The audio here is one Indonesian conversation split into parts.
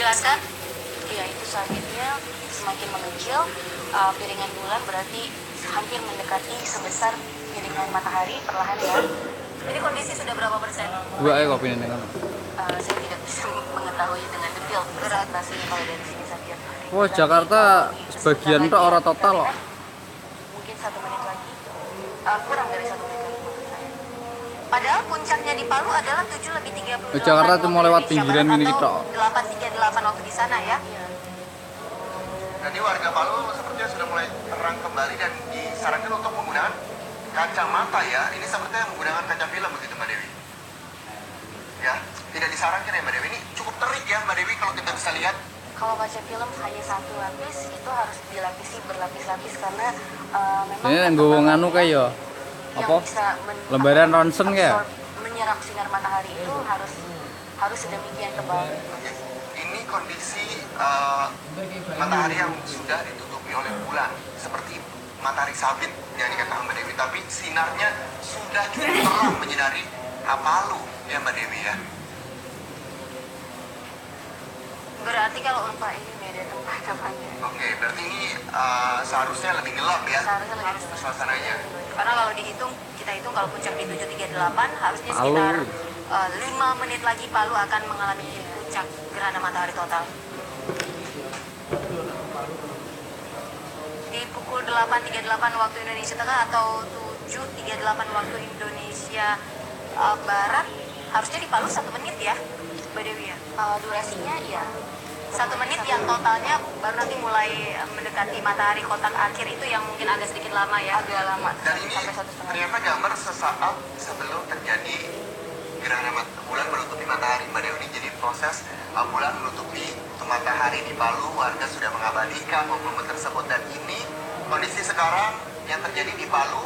dijelaskan? Ya, itu selanjutnya semakin mengecil, piringan bulan berarti hampir mendekati sebesar piringan matahari perlahan ya. Jadi kondisi sudah berapa persen? Gua kopi ini kan. Saya tidak bisa mengetahui dengan detail persentasenya kalau dari sini saja. Wah, Jakarta sebagian tuh orang total loh. Mungkin 1 menit lagi, kurang dari 1 menit lagi maksud saya. Padahal puncaknya di Palu adalah 7:38. Jakarta cuma lewat pinggiran ini kita. 8:38 waktu di sana ya. Jadi warga Palu sepertinya sudah mulai terang kembali dan disarankan untuk menggunakan kacamata ya. Ini sepertinya menggunakan kaca film begitu Mbak Dewi. Ya, tidak disarankan ya Mbak Dewi. Ini cukup terik ya Mbak Dewi kalau kita bisa lihat. Kalau baca film hanya 1 lapis itu harus dilapisi berlapis-lapis karena memang Ini yang gue nganu kayak ya. yang Apa? bisa Lembaran ronsen kayak. menyerap sinar matahari itu harus sedemikian tebal. Ini kondisi matahari yang sudah ditutupi oleh bulan seperti matahari sabit yang dikatakan Mbak Dewi, tapi sinarnya sudah cukup terang menyinari Palu ya Mbak Dewi ya. Berarti kalau Pak ini beda tempat namanya. Oke, berarti ini seharusnya lebih gelap ya. Seharusnya lebih gelap. Suasananya. Karena kalau kita hitung kalau puncak di 7:38 harusnya Palu. sekitar 5 menit lagi Palu akan mengalami puncak gerhana matahari total. Di pukul 8:38 waktu Indonesia Tengah atau 7:38 waktu Indonesia Barat harusnya di Palu 1 menit ya, Mbak Dewi ya. Durasinya ya 1 menit yang totalnya baru nanti mulai mendekati matahari kotak akhir itu yang mungkin agak sedikit lama ya, agak lama. Dan ini sampai 1,5 ternyata gambar sesaat sebelum terjadi gerhana bulan menutupi matahari Mbak Dewi. Jadi proses bulan menutupi matahari di Palu, warga sudah mengabadikan momen tersebut dan ini kondisi sekarang yang terjadi di Palu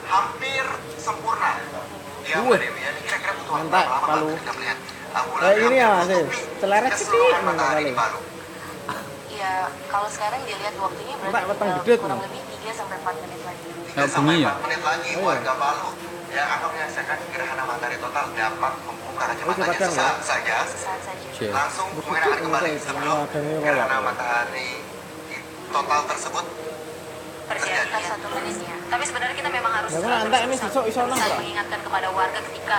hampir sempurna. Ya Mbak Dewi ya, ini kira-kira butuh waktu Mantap, berapa Palu. lama kita melihat bulan Ini ya, menutupi seleret keseluruhan sedikit, matahari di Palu. Palu. Ya, kalau sekarang dilihat waktunya berarti Mbak, petang tinggal gede, kurang Mbak. lebih 3-4 menit lagi. 3 sampai bunyi ya? 4 menit lagi Oh, iya. warga Palu yang akan menyaksikan gerhana matahari total dapat membuka kacamatanya kadang, sesaat saja. Sesaat saja. Cek. Langsung mengenakan kembali sebelum gerhana matahari total tersebut Terjadi 1 menitnya. Tapi sebenarnya kita memang harus Ya, entek ini besok iso nang, Pak. mengingatkan kepada warga ketika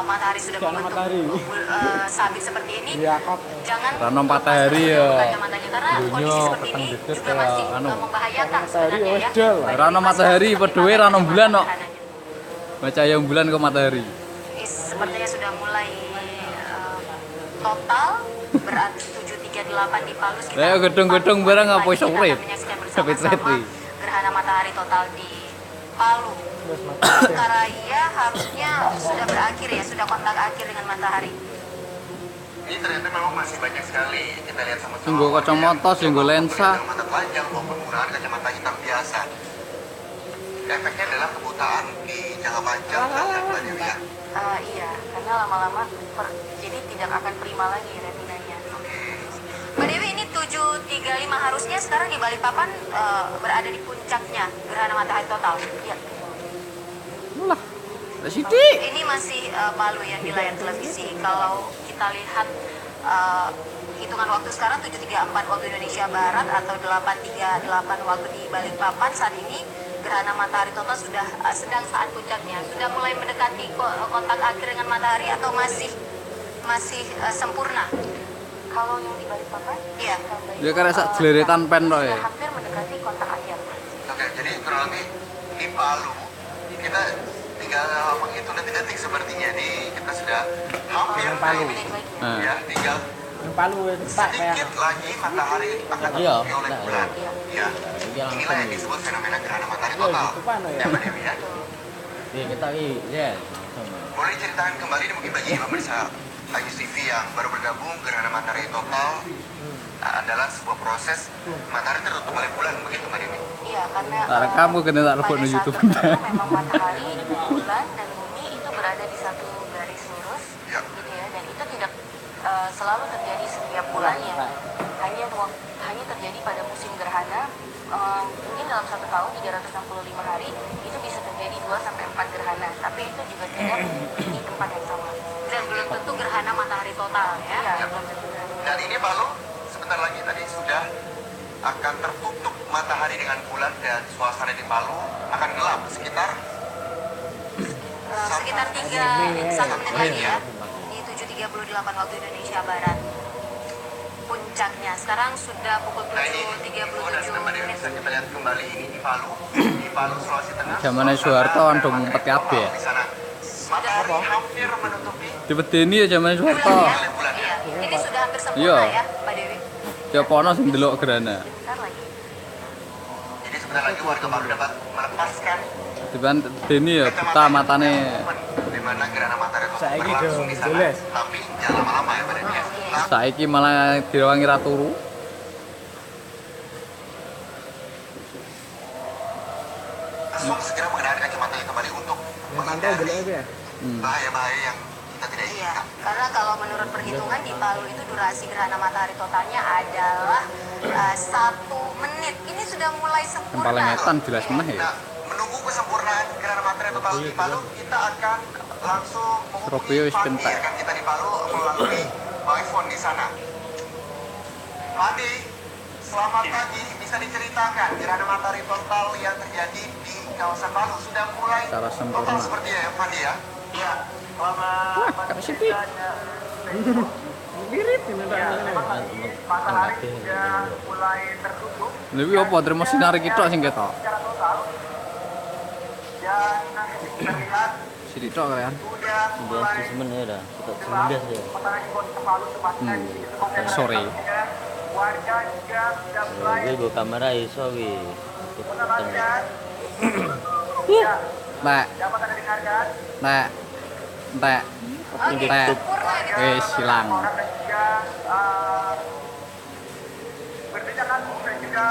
matahari sudah Gerhana membentuk matahari. sabit seperti ini. Iya, kok. Jangan Rano matahari ya. kacamatanya karena kondisi seperti ini petang deket juga ya, masih anu. membahayakan Matahari sebenarnya ya. wedel. Rano matahari pedue rano bulan kok. Baca yang bulan ke matahari. Sepertinya sudah mulai total berarti 7:38 di Palu sekitar Ayo gedung-gedung bareng apa iso kita urip? akan menyaksikan Sampai bersama-sama treti. gerhana matahari total di Palu. Karaya harusnya sudah berakhir ya, sudah kontak akhir dengan matahari. ini ternyata memang masih banyak sekali kita lihat sama-sama. Singgo kacamata, singgo lensa. Mata telanjang maupun menggunakan kacamata hitam biasa. Efeknya adalah kebutaan di jangka panjang dan Mbak Dewi ya. Iya, karena lama-lama jadi tidak akan prima lagi retinanya. Mbak Dewi, ini 7:35 harusnya sekarang di Balikpapan berada di puncaknya gerhana matahari total. Iya. Lah, sidik. Ini masih Palu yang di layar televisi. Kalau kita lihat hitungan waktu sekarang 7:34 waktu Indonesia Barat atau 8:38 waktu di Balikpapan, saat ini gerhana matahari total sudah sedang saat puncaknya. Sudah mulai mendekati kontak akhir dengan matahari atau masih sempurna? Kalau yang di Balikpapan, iya. Dia karena sak jeleretan pen tok ya. Sudah hampir mendekati kontak akhir. Oke, jadi kurang lebih di Palu kita tinggal menghitung detik-detik sepertinya nih kita sudah hampir Palu. ini. Nah. Ya, tinggal Palu tak kayak sedikit lagi matahari akan Iya, ditutupi oleh nah, bulan. iya. Ya, inilah yang disebut fenomena gerhana matahari total. gitu, Pak, no, ya. Ya, Mbak Dewi ya. Iya, kita ya. Boleh diceritakan kembali nih mungkin bagi pemirsa Ayu TV yang baru bergabung, gerhana matahari total adalah sebuah proses matahari tertutup oleh bulan begitu Mbak Dewi. Iya, karena Tarik kamu kena tak rebut pada di saat YouTube. tertentu memang matahari, bulan, dan bumi itu berada di satu garis lurus, Ya. gitu ya, dan itu tidak selalu terjadi setiap bulannya. Hanya terjadi pada musim gerhana. Mungkin dalam 1 tahun 365 hari itu bisa terjadi 2-4 gerhana, tapi itu juga tidak di tempat yang sama. Dan belum tentu gerhana matahari total ya. Iya, belum tentu gerhana. Dan ini Palu sebentar lagi tadi sudah akan tertutup matahari dengan bulan dan suasana di Palu akan gelap sekitar sekitar 1 menit lagi ya, di 7.38 waktu Indonesia Barat. Puncaknya sekarang sudah pukul Nah ini dan 7.37 Mbak Dewi menit. bisa kita lihat kembali ini di Palu Sulawesi Tengah. Zamannya Soeharto andong ngumpet kabeh ya. Di sana matahari hampir menutupi Dipedeni ya zamannya Soeharto. bulan ya. Iya, ini sudah hampir sempurna Iya. ya, Mbak Dewi. Tiap ono sing ndelok gerhana. Bentar lagi. Jadi sebentar lagi warga Palu dapat melepaskan Diban deni ya buta matane. di mana gerhana matahari itu Saiki berlangsung di sana. jelas. Tapi jangan lama-lama ya Mbak Dewi ya. Nah, Saiki malah direwangi ra turu. langsung segera mengenakan kacamatanya kembali untuk Mantau menghindari gelek ya. bahaya-bahaya yang kita tidak Iya, inginkan. karena kalau menurut perhitungan di Palu itu durasi gerhana matahari totalnya adalah 1 menit. Ini sudah mulai sempurna. Palengetan jelas meneh ya. Nah, menunggu kesempurnaan gerhana matahari total di Palu, kita akan langsung Surabaya wis Pandi, kentek. rekan kita di Palu melalui iPhone di sana. Pandi, selamat pagi. Bisa diceritakan gerhana matahari total yang terjadi di kawasan Palu sudah mulai Secara sempurna. total seperti ya, Pandi ya? Iya. Selamat Kata Siti. Mirip ini matahari sudah mulai tertutup Lha iki apa terima sinar kita sing ketok. secara total dan terlihat Sithik tok kalian. sudah mulai Sebenarnya kita gelap. ya. Matahari kota Palu tepatnya di tempat yang Sore. terdekat. Warga juga sudah mulai Gue kamera iso wi. menambahkan. Nek, Dapat anda dengarkan? nek. Entek. Oke, Entek. sempurna gitu. Wis hilang. Orang dan juga berdesakan dan juga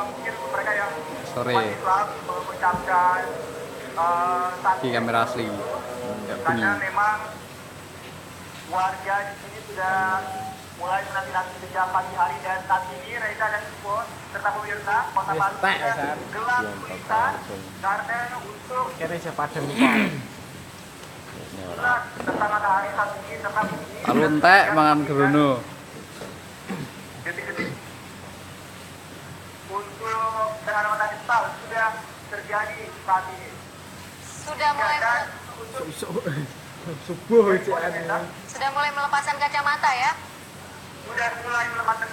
mungkin mereka yang Sore. umat Islam mengucapkan saat Iki kamera asli. Enggak bunyi. karena memang warga di sini sudah mulai menanti-nanti sejak pagi hari dan saat ini Reza dan Ibu serta pemirsa kota Yes, Palu tak, sudah San. gelap gulita karena untuk Kene sepadan lupa. bulan serta matahari saat ini tetap tinggi. Palu entek mangan gerono. Detik-detik untuk gerhana matahari total sudah terjadi saat ini. Sudah mulai Dan untuk Subuh itu anu. sudah mulai melepaskan kacamata ya. sudah mulai melepaskan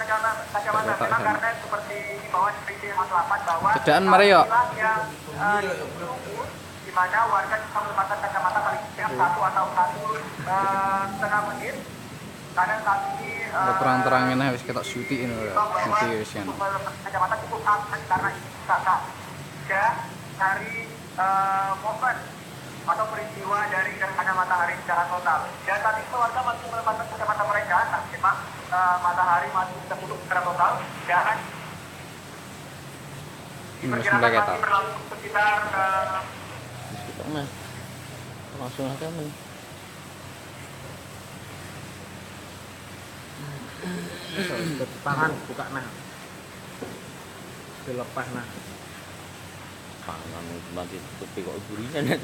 kacamata memang karena seperti di bawah seperti Mas Lapan bahwa Cedaan mari yo. inilah yang ditunggu di mana warga bisa melepaskan kacamata paling tidak 1 atau 1,5 menit karena saat ini Terang-terangin ae wis ketok sutik ngono lho. Nanti wis kan. untuk melepaskan kacamata cukup aman karena ini kakak sudah dari momen atau peristiwa dari gerhana matahari secara total. Dan saat itu warga masih melepaskan kacamata mereka, tapi memang matahari masih tertutup secara total dan diperkirakan mulai masih ketok. berlangsung sekitar Kita mah langsung aja men. Tangan buka nah. Dilepas nah. Pangan mati tutupi kok burinya net.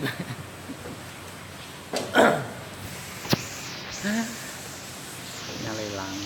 Nyalelang.